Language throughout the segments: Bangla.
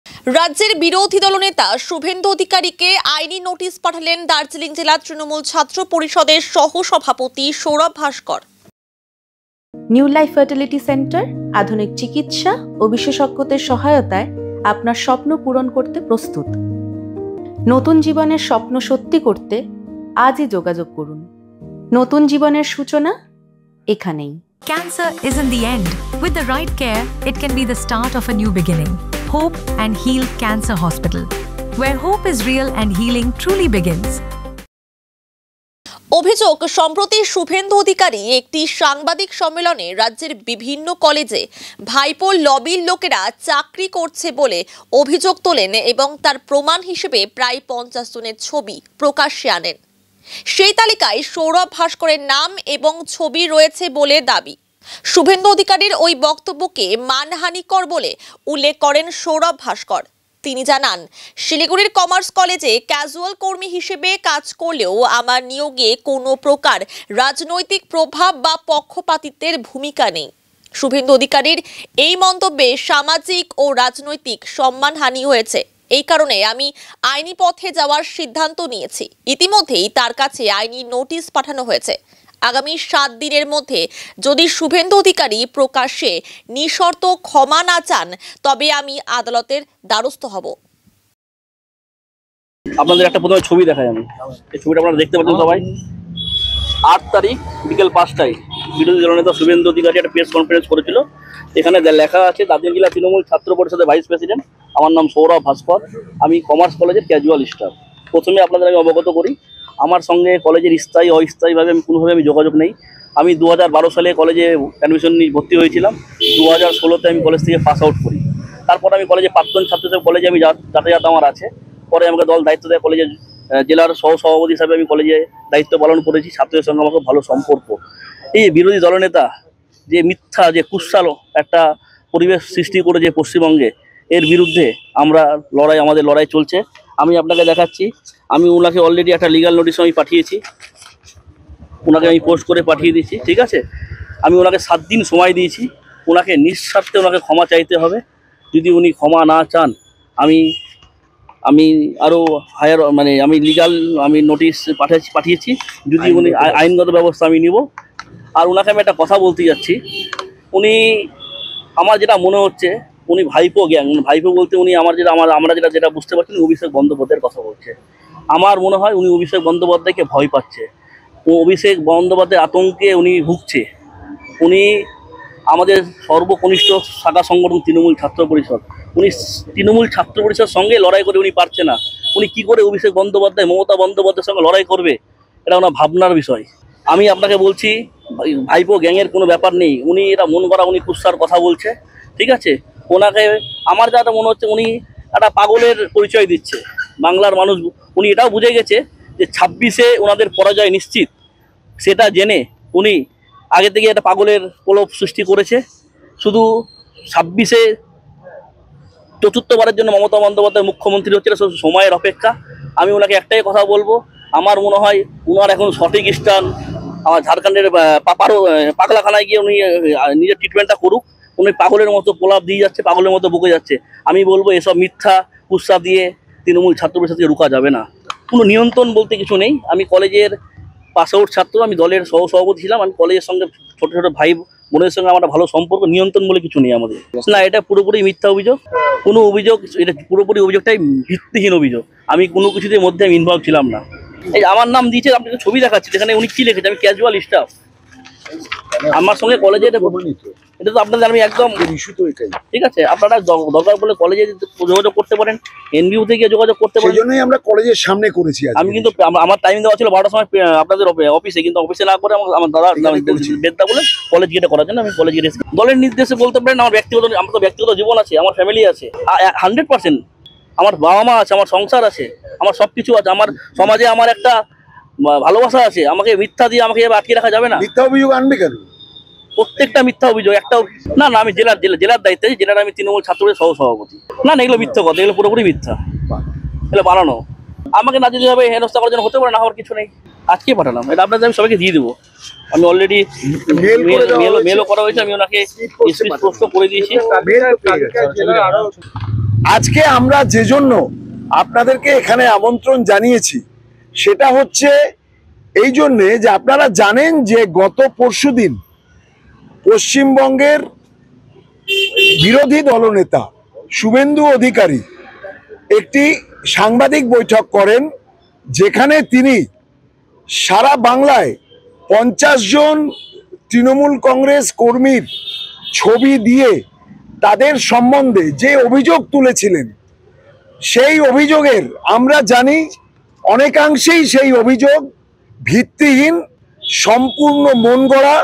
রাজ্যের বিরোধী দলনেতা শুভেন্দু অধিকারীকে আইনি নোটিশ পাঠালেন দার্জিলিং জেলা তৃণমূল ছাত্র পরিষদের সহ-সভাপতি সৌরভ ভাস্কর। নিউ লাইফ ফার্টিলিটি সেন্টার আধুনিক চিকিৎসা ও বিশেষজ্ঞদের সহায়তায় আপনার স্বপ্ন পূরণ করতে প্রস্তুত। নতুন জীবনের স্বপ্ন সত্যি করতে আজই যোগাযোগ করুন। নতুন জীবনের সূচনা এখানেই। Cancer isn't the end. With the right care, it can be the start of a new beginning. Hope and Heal Cancer Hospital, where hope is real and healing truly begins. অভিযোগ, সম্প্রতি শুভেন্দু অধিকারী একটি সাংবাদিক সম্মেলনে রাজ্যের বিভিন্ন কলেজে ভাইপো লবির লোকেরা চাকরি করছে বলে অভিযোগ তোলেন এবং তার প্রমাণ হিসেবে প্রায় 50 জনের ছবি প্রকাশ্যে আনেন। সেই তালিকায় সৌরভ ভাস্করের নাম এবং ছবি রয়েছে বলে দাবি। শুভেন্দু অধিকারীর ওই বক্তব্যকে মানহানিকর বলে উল্লেখ করেন সৌরভ ভাস্কর। তিনি জানান, শিলিগুড়ির কমার্স কলেজে ক্যাজুয়াল কর্মী হিসেবে কাজ করলেও আমার নিয়োগে কোনো প্রকার রাজনৈতিক প্রভাব বা পক্ষপাতিত্বের ভূমিকা নেই। শুভেন্দু অধিকারীর এই মন্তব্যে সামাজিক ও রাজনৈতিক সম্মানহানি হয়েছে। এই কারণে আমি আইনি পথে যাওয়ার সিদ্ধান্ত নিয়েছি। ইতিমধ্যেই তার কাছে আইনি নোটিশ পাঠানো হয়েছে। আগামী 7 দিনের মধ্যে যদি শুভেন্দু অধিকারী প্রকাশ্যে নিঃশর্ত ক্ষমা না চান, তবে আমি আদালতের দ্বারস্থ হব। আপনাদের একটা প্রথমে ছবি দেখাই আমি। এই ছবিটা আপনারা দেখতে পাচ্ছেন সবাই। 8 তারিখ বিকেল 5টায় বিরোধী দলনেতা শুভেন্দু অধিকারী একটা প্রেস কনফারেন্স করেছিল। এখানে লেখা আছে, দার্জিলিং জেলা তৃণমূল ছাত্র পরিষদের ভাইস প্রেসিডেন্ট, আমার নাম সৌরভ ভাস্কর, আমি কমার্স কলেজের ক্যাজুয়াল স্টাফ। প্রথমে আপনাদের আমি অবগত করি, আমার সঙ্গে কলেজের স্থায়ী অস্থায়ীভাবে আমি কোনোভাবে যোগাযোগ নেই। আমি 2012 সালে কলেজে অ্যাডমিশন নিয়ে ভর্তি হয়েছিলাম। 2016তে আমি কলেজ থেকে পাস আউট করি। তারপর আমি কলেজে প্রাক্তন ছাত্র হিসেবে কলেজে আমি যাতায়াত আমার আছে। পরে আমাকে দল দায়িত্ব দেয়, কলেজের জেলার সহ-সভাপতি হিসাবে আমি কলেজে দায়িত্ব পালন করেছি। ছাত্রদের সঙ্গে আমাকে ভালো সম্পর্ক। এই বিরোধী দলনেতা যে মিথ্যা, যে কুৎসালো একটা পরিবেশ সৃষ্টি করেছে পশ্চিমবঙ্গে, এর বিরুদ্ধে আমাদের লড়াই চলছে। আমি আপনাকে দেখাচ্ছি, আমি ওনাকে অলরেডি একটা লিগাল নোটিশ আমি পাঠিয়েছি, ওনাকে আমি পোস্ট করে পাঠিয়ে দিয়েছি। ঠিক আছে, আমি ওনাকে 7 দিন সময় দিয়েছি। ওনাকে নিঃস্বার্থে ওনাকে ক্ষমা চাইতে হবে। যদি উনি ক্ষমা না চান, আমি আরও হায়ার আমি লিগাল নোটিশ পাঠিয়েছি। যদি উনি আইনগত ব্যবস্থা আমি নিব। আর ওনাকে আমি একটা কথা বলতে যাচ্ছি, উনি আমার যেটা মনে হচ্ছে উনি ভাইপো গ্যাং, ভাইপো বলতে উনি আমরা যেটা বুঝতে পারছি অভিষেক বন্দ্যোপাধ্যায়ের কথা বলছে। আমার মনে হয় উনি অভিষেক বন্দ্যোপাধ্যায়কে ভয় পাচ্ছে। অভিষেক বন্দ্যোপাধ্যায়ের আতঙ্কে উনি ভুগছে। উনি আমাদের সর্বকনিষ্ঠ শাখা সংগঠন তৃণমূল ছাত্র পরিষদ, উনি তৃণমূল ছাত্র পরিষদের সঙ্গে লড়াই করে উনি পারছে না। উনি কি করে অভিষেক বন্দ্যোপাধ্যায়, মমতা বন্দ্যোপাধ্যায়ের সঙ্গে লড়াই করবে, এটা ওনার ভাবনার বিষয়। আমি আপনাকে বলছি, ভাইপো গ্যাংয়ের কোনো ব্যাপার নেই। উনি এটা মন করা, উনি কুৎসার কথা বলছে। ঠিক আছে, ওনাকে আমার যাটা মনে হচ্ছে উনি একটা পাগলের পরিচয় দিচ্ছে বাংলার মানুষ। উনি এটাও বুঝে গেছে যে 26-এ ওনাদের পরাজয় নিশ্চিত। সেটা জেনে উনি আগে থেকে একটা পাগলের প্রলোভ সৃষ্টি করেছে। শুধু 26-এ 4র্থবারের জন্য মমতা বন্দ্যোপাধ্যায় মুখ্যমন্ত্রী হচ্ছে, সময়ের অপেক্ষা। আমি ওনাকে একটাই কথা বলবো, আমার মনে হয় ওনার এখন সঠিক স্থান আমার ঝাড়খণ্ডের পাগলাখানায় গিয়ে উনি নিজের ট্রিটমেন্টটা করুক। উনি পাগলের মতো প্রলাপ দিয়ে যাচ্ছে, পাগলের মতো বকে যাচ্ছে। আমি বলবো এসব মিথ্যা কুৎসা দিয়ে তৃণমূল ছাত্র পরিষদকে রুখা যাবে না। কোনো নিয়ন্ত্রণ বলতে কিছু নেই। আমি কলেজের পাস আউট ছাত্র, আমি দলের সহসভাপতি ছিলাম। আমি কলেজের সঙ্গে ছোটো ছোটো ভাই বোনের সঙ্গে আমার ভালো সম্পর্ক। নিয়ন্ত্রণ বলে কিছু নেই আমাদের। না, এটা পুরোপুরি মিথ্যা অভিযোগ। কোনো অভিযোগ, এটা পুরোপুরি অভিযোগটাই ভিত্তিহীন অভিযোগ। আমি কোনো কিছুতে মধ্যে আমি ইনভলভ ছিলাম না। এই আমার নাম দিয়েছে, আপনাকে ছবি দেখাচ্ছি, এখানে উনি কী লিখেছে, আমি ক্যাজুয়াল স্টাফ। আমার সঙ্গে কলেজে এটা তো আপনাদের আমি একদম ইস্যু তো এটাই। ঠিক আছে, আপনারা দরকার বলে কলেজে যোগাযোগ করতে পারেন, এনবিউতে গিয়ে যোগাযোগ করতে পারেন। সেজন্যই আমরা কলেজের সামনে করেছি। আমি কিন্তু আমার টাইম দেওয়া ছিল 12টার সময় আপনাদের অফিসে, কিন্তু অফিসে না করে আমার দাদা বেদটা বলে কলেজ গেটে করার জন্য আমি কলেজ গেটে দলের নির্দেশে বলতে পারেন। আমার তো ব্যক্তিগত জীবন আছে, আমার ফ্যামিলি আছে 100%। আমার বাবা মা আছে, আমার সংসার আছে, আমার সব কিছু আছে। আমার সমাজে আমার একটা ভালোবাসা আছে। আমাকে মিথ্যা দিয়ে আমাকে আটকে রাখা যাবে না। মিথ্যা অভিযোগ আনবে কেন? প্রত্যেকটা মিথ্যা অভিযোগ একটাও না। আমি জেলার দায়িত্বে আছি, জেলার আমি তৃণমূল ছাত্রের সহসভাপতি। না, এগুলো মিথ্যা কথা, এগুলো পুরোপুরি মিথ্যা, এগুলো বানানো। আমাকে না যদি হবে হেনস্থা করার জন্য হতে পারে, না হওয়ার কিছু নেই। আজকে পাঠালাম, এটা আপনাদের আমি সবাইকে দিয়ে দেবো। আমি অলরেডি মেলও করা হয়েছে, আমি ওনাকে পোস্ট করে দিয়েছি। আজকে আমরা যে জন্য আপনাদেরকে এখানে আমন্ত্রণ জানিয়েছি সেটা হচ্ছে এই জন্যে যে আপনারা জানেন যে গত পরশুদিন পশ্চিমবঙ্গের বিরোধী দলনেতা শুভেন্দু অধিকারী একটি সাংবাদিক বৈঠক করেন, যেখানে তিনি সারা বাংলায় 50 জন তৃণমূল কংগ্রেস কর্মীর ছবি দিয়ে তাদের সম্বন্ধে যে অভিযোগ তুলেছিলেন, সেই অভিযোগের আমরা জানি অনেকাংশেই সেই অভিযোগ ভিত্তিহীন, সম্পূর্ণ মন গড়া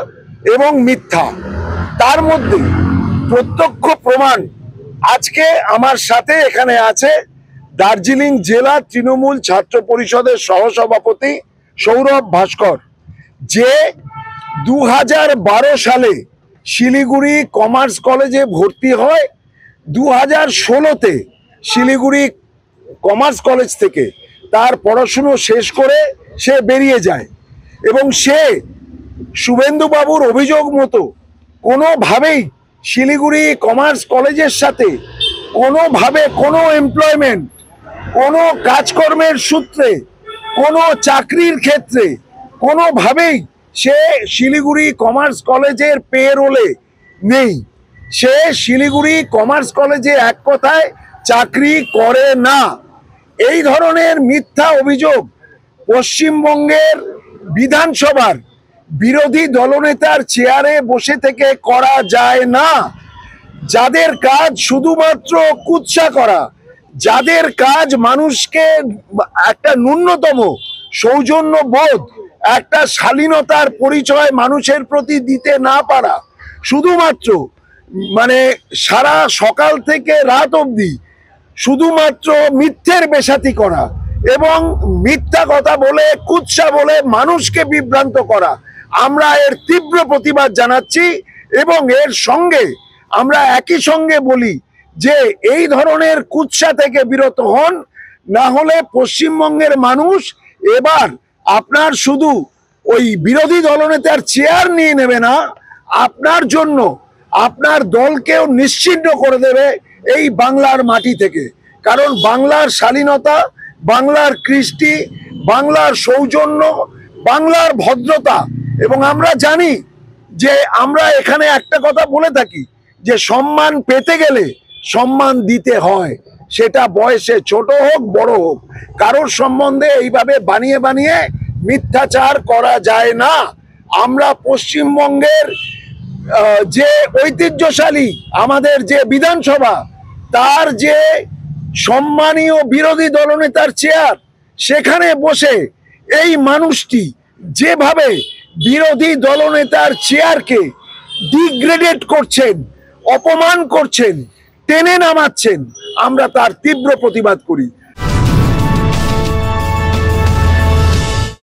এবং মিথ্যা। তার মধ্যে প্রত্যক্ষ প্রমাণ আজকে আমার সাথে এখানে আছে দার্জিলিং জেলা তৃণমূল ছাত্র পরিষদের সহসভাপতি সৌরভ ভাস্কর, যে 2012 সালে শিলিগুড়ি কমার্স কলেজে ভর্তি হয়, 2016-তে শিলিগুড়ি কমার্স কলেজ থেকে তার পড়াশুনো শেষ করে সে বেরিয়ে যায় এবং সে শুভেন্দু বাবুর অভিযোগ মতো কোনোভাবেই শিলিগুড়ি কমার্স কলেজের সাথে কোনোভাবে কোনো এমপ্লয়মেন্ট, কোনো কাজকর্মের সূত্রে, কোনো চাকরির ক্ষেত্রে কোনোভাবেই সে শিলিগুড়ি কমার্স কলেজের পেরোলে নেই। সে শিলিগুড়ি কমার্স কলেজে এক কথায় চাকরি করে না। এই ধরনের মিথ্যা অভিযোগ পশ্চিমবঙ্গের বিধানসভার বিরোধী দলনেতার চেয়ারে বসে থেকে করা যায় না। যাদের কাজ শুধুমাত্র কুৎসা করা, যাদের কাজ মানুষকে একটা ন্যূনতম সৌজন্য বোধ, একটা শালীনতার পরিচয় মানুষের প্রতি দিতে না পারা, শুধুমাত্র সারা সকাল থেকে রাত অবধি শুধুমাত্র মিথ্যের বেশাতি করা এবং মিথ্যা কথা বলে, কুৎসা বলে মানুষকে বিভ্রান্ত করা, আমরা এর তীব্র প্রতিবাদ জানাচ্ছি। এবং এর সঙ্গে আমরা একই সঙ্গে বলি যে এই ধরনের কুৎসা থেকে বিরত হন, না হলে পশ্চিমবঙ্গের মানুষ এবার আপনার শুধু ওই বিরোধী দলনেতার চেয়ার নিয়ে নেবে না, আপনার জন্য আপনার দলকেও নিশ্চিহ্ন করে দেবে এই বাংলার মাটি থেকে। কারণ বাংলার শালীনতা, বাংলার কৃষ্টি, বাংলার সৌজন্য, বাংলার ভদ্রতা, এবং আমরা জানি যে আমরা এখানে একটা কথা বলে থাকি যে সম্মান পেতে গেলে সম্মান দিতে হয়, সেটা বয়সে ছোট হোক বড় হোক, কারোর সম্বন্ধে এইভাবে বানিয়ে বানিয়ে মিথ্যাচার করা যায় না। আমরা পশ্চিমবঙ্গের যে ঐতিহ্যশালী আমাদের যে বিধানসভা, তার যে সম্মানীয় বিরোধী দলনেতার চেয়ার, সেখানে বসে এই মানুষটি যেভাবে বিরোধী দলনেতার চেয়ারকে ডিগ্রেডেড করছেন, অপমান করছেন, টেনে নামাচ্ছেন, আমরা তার তীব্র প্রতিবাদ করি।